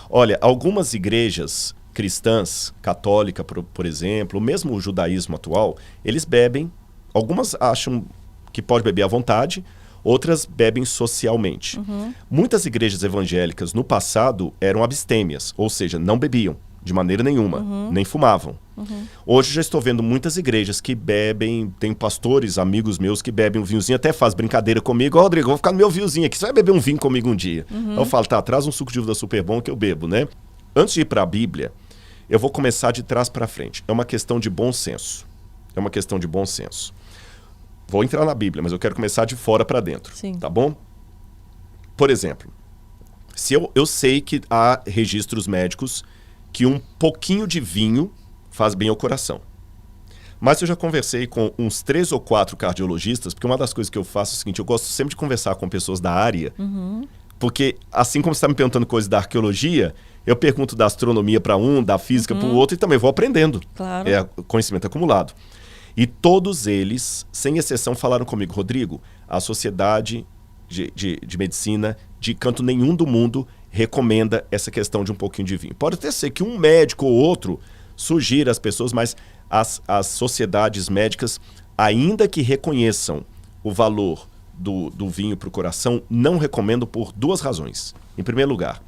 Olha, algumas igrejas cristãs, católica, por exemplo, mesmo o judaísmo atual, eles bebem, algumas acham que pode beber à vontade, outras bebem socialmente. Muitas igrejas evangélicas no passado eram abstêmias, ou seja, não bebiam de maneira nenhuma, nem fumavam. Hoje já estou vendo muitas igrejas que bebem, tem pastores, amigos meus que bebem um vinhozinho, até faz brincadeira comigo. Rodrigo, eu vou ficar no meu vinhozinho aqui, você vai beber um vinho comigo um dia. Eu falo, tá, traz um suco de uva super bom que eu bebo, né? Antes de ir para a Bíblia, eu vou começar de trás para frente. É uma questão de bom senso. É uma questão de bom senso. Vou entrar na Bíblia, mas eu quero começar de fora para dentro. Sim. Tá bom? Por exemplo, se eu sei que há registros médicos que um pouquinho de vinho faz bem ao coração. Mas eu já conversei com uns 3 ou 4 cardiologistas, porque uma das coisas que eu faço é o seguinte, eu gosto sempre de conversar com pessoas da área, porque assim como você está me perguntando coisas da arqueologia, eu pergunto da astronomia para um, da física para o outro e também vou aprendendo. Claro. É conhecimento acumulado. E todos eles, sem exceção, falaram comigo, Rodrigo, a Sociedade de Medicina de canto nenhum do mundo recomenda essa questão de um pouquinho de vinho. Pode até ser que um médico ou outro sugira às pessoas, mas as sociedades médicas, ainda que reconheçam o valor do vinho para o coração, não recomendam por 2 razões. Em primeiro lugar,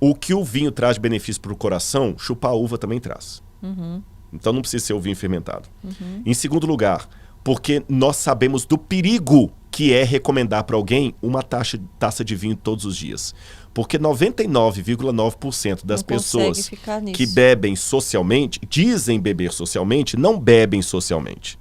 o que o vinho traz de benefício para o coração, chupar a uva também traz. Então não precisa ser o vinho fermentado. Em segundo lugar, porque nós sabemos do perigo que é recomendar para alguém uma taça de vinho todos os dias. Porque 99,9% das pessoas que bebem socialmente, dizem beber socialmente, não bebem socialmente.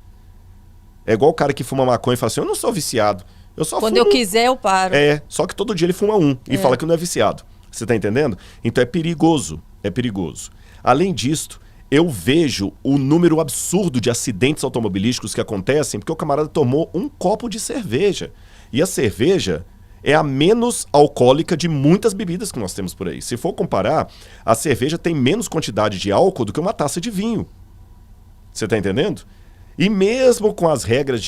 É igual o cara que fuma maconha e fala assim, eu não sou viciado, eu só Quando fumo... eu quiser eu paro. Só que todo dia ele fuma um e fala que não é viciado. Você está entendendo? Então é perigoso, é perigoso. Além disso, eu vejo o número absurdo de acidentes automobilísticos que acontecem porque o camarada tomou um copo de cerveja. E a cerveja é a menos alcoólica de muitas bebidas que nós temos por aí. Se for comparar, a cerveja tem menos quantidade de álcool do que uma taça de vinho. Você está entendendo? E mesmo com as regras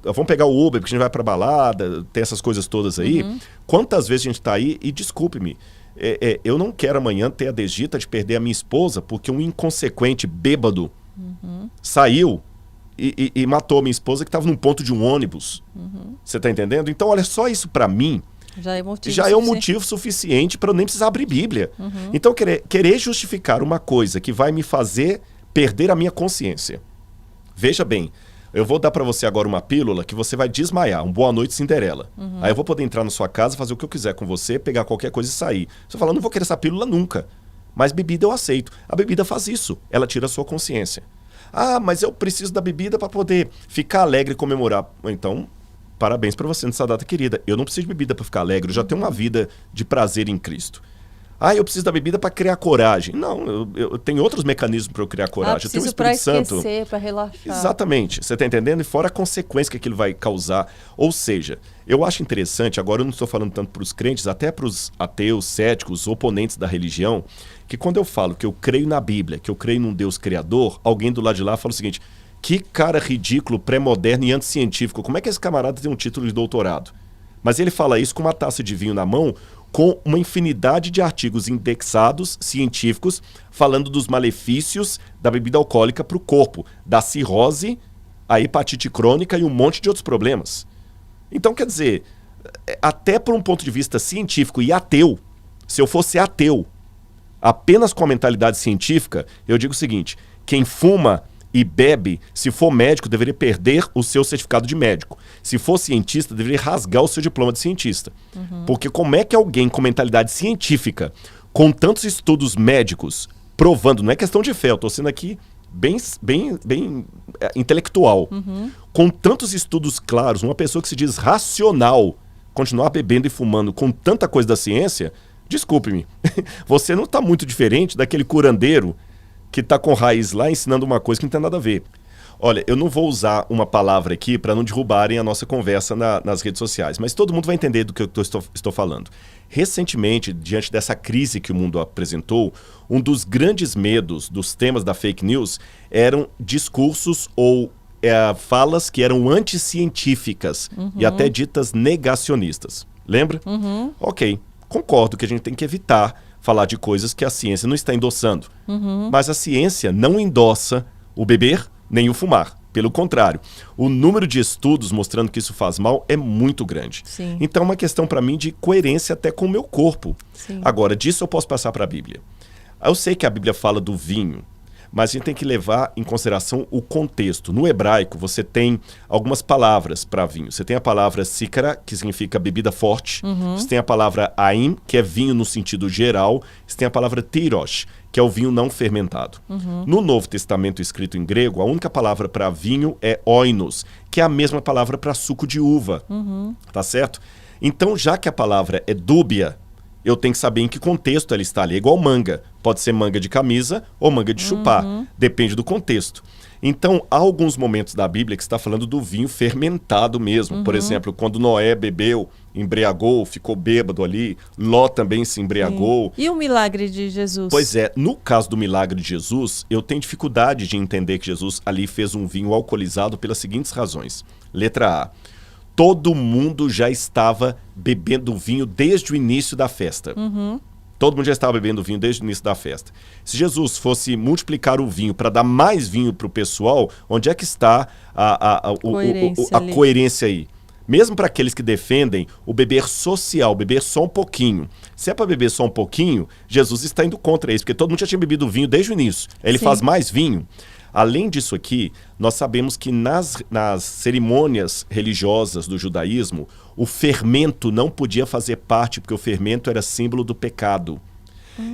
vamos pegar o Uber, porque a gente vai pra balada, tem essas coisas todas aí. Quantas vezes a gente tá aí, e desculpe-me, eu não quero amanhã ter a desdita de perder a minha esposa porque um inconsequente bêbado saiu e matou a minha esposa que estava num ponto de um ônibus. Você tá entendendo? Então, olha, só isso pra mim já é um motivo suficiente para eu nem precisar abrir Bíblia. Então, querer justificar uma coisa que vai me fazer perder a minha consciência. Veja bem, eu vou dar para você agora uma pílula que você vai desmaiar, um boa noite Cinderela. Aí eu vou poder entrar na sua casa, fazer o que eu quiser com você, pegar qualquer coisa e sair. Você fala, não vou querer essa pílula nunca. Mas bebida eu aceito. A bebida faz isso, ela tira a sua consciência. Ah, mas eu preciso da bebida para poder ficar alegre e comemorar. Então, parabéns para você nessa data querida. Eu não preciso de bebida para ficar alegre, eu já tenho uma vida de prazer em Cristo. Ah, eu preciso da bebida para criar coragem. Não, eu tenho outros mecanismos para eu criar coragem. Eu tenho o Espírito Santo. Para esquecer, para relaxar. Exatamente. Você está entendendo? E fora a consequência que aquilo vai causar. Ou seja, eu acho interessante, agora eu não estou falando tanto para os crentes, até para os ateus, céticos, oponentes da religião, que quando eu falo que eu creio na Bíblia, que eu creio num Deus criador, alguém do lado de lá fala o seguinte, que cara ridículo, pré-moderno e anticientífico. Como é que esse camarada tem um título de doutorado? Mas ele fala isso com uma taça de vinho na mão, com uma infinidade de artigos indexados, científicos, falando dos malefícios da bebida alcoólica para o corpo, da cirrose, a hepatite crônica e um monte de outros problemas. Então, quer dizer, até por um ponto de vista científico e ateu, se eu fosse ateu, apenas com a mentalidade científica, eu digo o seguinte, quem fuma e bebe, se for médico, deveria perder o seu certificado de médico. Se for cientista, deveria rasgar o seu diploma de cientista. Porque como é que alguém com mentalidade científica, com tantos estudos médicos, provando, não é questão de fé, eu estou sendo aqui bem intelectual, com tantos estudos claros, uma pessoa que se diz racional, continuar bebendo e fumando com tanta coisa da ciência, desculpe-me, você não está muito diferente daquele curandeiro que está com raiz lá ensinando uma coisa que não tem nada a ver. Olha, eu não vou usar uma palavra aqui para não derrubarem a nossa conversa nas redes sociais, mas todo mundo vai entender do que eu estou falando. Recentemente, diante dessa crise que o mundo apresentou, um dos grandes medos dos temas da fake news eram discursos ou falas que eram anticientíficas e até ditas negacionistas. Lembra? Ok, concordo que a gente tem que evitar falar de coisas que a ciência não está endossando. Mas a ciência não endossa o beber nem o fumar. Pelo contrário, o número de estudos mostrando que isso faz mal é muito grande. Sim. Então é uma questão para mim de coerência até com o meu corpo. Sim. Agora, disso eu posso passar para a Bíblia. Eu sei que a Bíblia fala do vinho, mas a gente tem que levar em consideração o contexto. No hebraico, você tem algumas palavras para vinho. Você tem a palavra sícara, que significa bebida forte. Você tem a palavra aim, que é vinho no sentido geral. Você tem a palavra tirosh, que é o vinho não fermentado. No Novo Testamento, escrito em grego, a única palavra para vinho é oinos, que é a mesma palavra para suco de uva. Tá certo? Então, já que a palavra é dúbia, eu tenho que saber em que contexto ela está ali. É igual manga. Pode ser manga de camisa ou manga de chupar. Depende do contexto. Então, há alguns momentos da Bíblia que está falando do vinho fermentado mesmo. Por exemplo, quando Noé bebeu, embriagou, ficou bêbado ali. Ló também se embriagou. E o milagre de Jesus? Pois é, no caso do milagre de Jesus, eu tenho dificuldade de entender que Jesus ali fez um vinho alcoolizado pelas seguintes razões. Letra A. Todo mundo já estava bebendo vinho desde o início da festa. Todo mundo já estava bebendo vinho desde o início da festa. Se Jesus fosse multiplicar o vinho para dar mais vinho para o pessoal, onde é que está a coerência aí? Mesmo para aqueles que defendem o beber social, beber só um pouquinho. Se é para beber só um pouquinho, Jesus está indo contra isso, porque todo mundo já tinha bebido vinho desde o início. Ele faz mais vinho. Além disso aqui, nós sabemos que nas cerimônias religiosas do judaísmo, o fermento não podia fazer parte, porque o fermento era símbolo do pecado.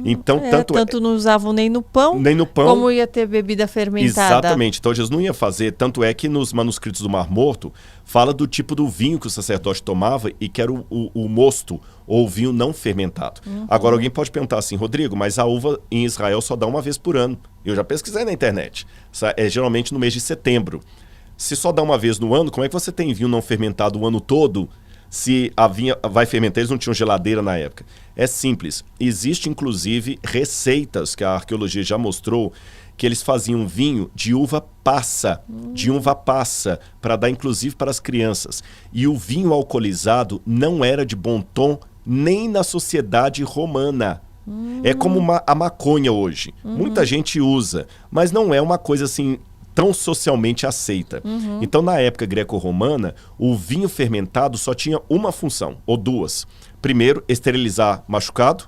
Então, tanto não usavam nem no pão, como ia ter bebida fermentada. Exatamente. Então, Jesus não ia fazer. Tanto é que nos manuscritos do Mar Morto, fala do tipo do vinho que o sacerdote tomava e que era o mosto, ou o vinho não fermentado. Agora, alguém pode perguntar assim, Rodrigo, mas a uva em Israel só dá uma vez por ano. Eu já pesquisei na internet. É geralmente no mês de setembro. Se só dá uma vez no ano, como é que você tem vinho não fermentado o ano todo? Se a vinha vai fermentar, eles não tinham geladeira na época. É simples. Existe, inclusive, receitas que a arqueologia já mostrou que eles faziam vinho de uva passa, para dar, inclusive, para as crianças. E o vinho alcoolizado não era de bom tom nem na sociedade romana. É como a maconha hoje. Muita gente usa, mas não é uma coisa assim tão socialmente aceita. Então, na época greco-romana, o vinho fermentado só tinha uma função, ou duas. Primeiro, esterilizar machucado,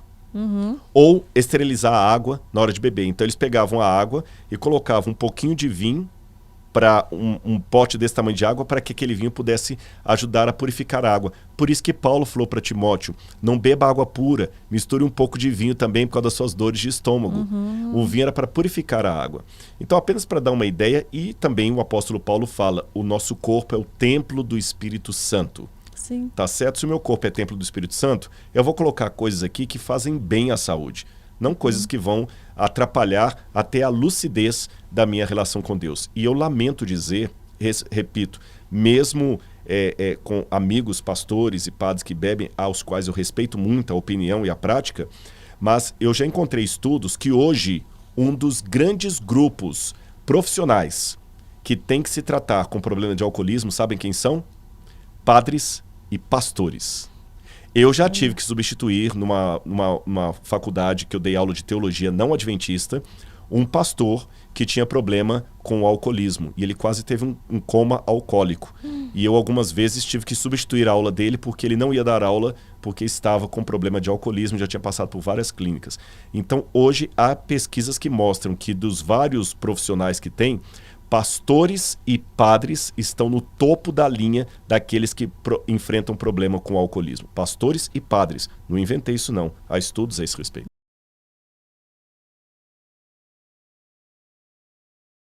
ou esterilizar a água na hora de beber. Então, eles pegavam a água e colocavam um pouquinho de vinho para um pote desse tamanho de água para que aquele vinho pudesse ajudar a purificar a água. Por isso que Paulo falou para Timóteo, não beba água pura, misture um pouco de vinho também por causa das suas dores de estômago. O vinho era para purificar a água. Então, apenas para dar uma ideia, e também o apóstolo Paulo fala, o nosso corpo é o templo do Espírito Santo. Sim. Tá certo? Se o meu corpo é templo do Espírito Santo, eu vou colocar coisas aqui que fazem bem à saúde. Não coisas que vão atrapalhar até a lucidez da minha relação com Deus. E eu lamento dizer, repito, mesmo com amigos, pastores e padres que bebem, aos quais eu respeito muito a opinião e a prática, mas eu já encontrei estudos que hoje um dos grandes grupos profissionais que tem que se tratar com problema de alcoolismo, sabem quem são? Padres e pastores. Eu já tive que substituir numa faculdade que eu dei aula de teologia não adventista, um pastor que tinha problema com o alcoolismo. E ele quase teve um coma alcoólico. E eu algumas vezes tive que substituir a aula dele porque ele não ia dar aula porque estava com problema de alcoolismo, já tinha passado por várias clínicas. Então hoje há pesquisas que mostram que dos vários profissionais que tem, pastores e padres estão no topo da linha daqueles que enfrentam problema com o alcoolismo. Pastores e padres. Não inventei isso não. Há estudos a esse respeito.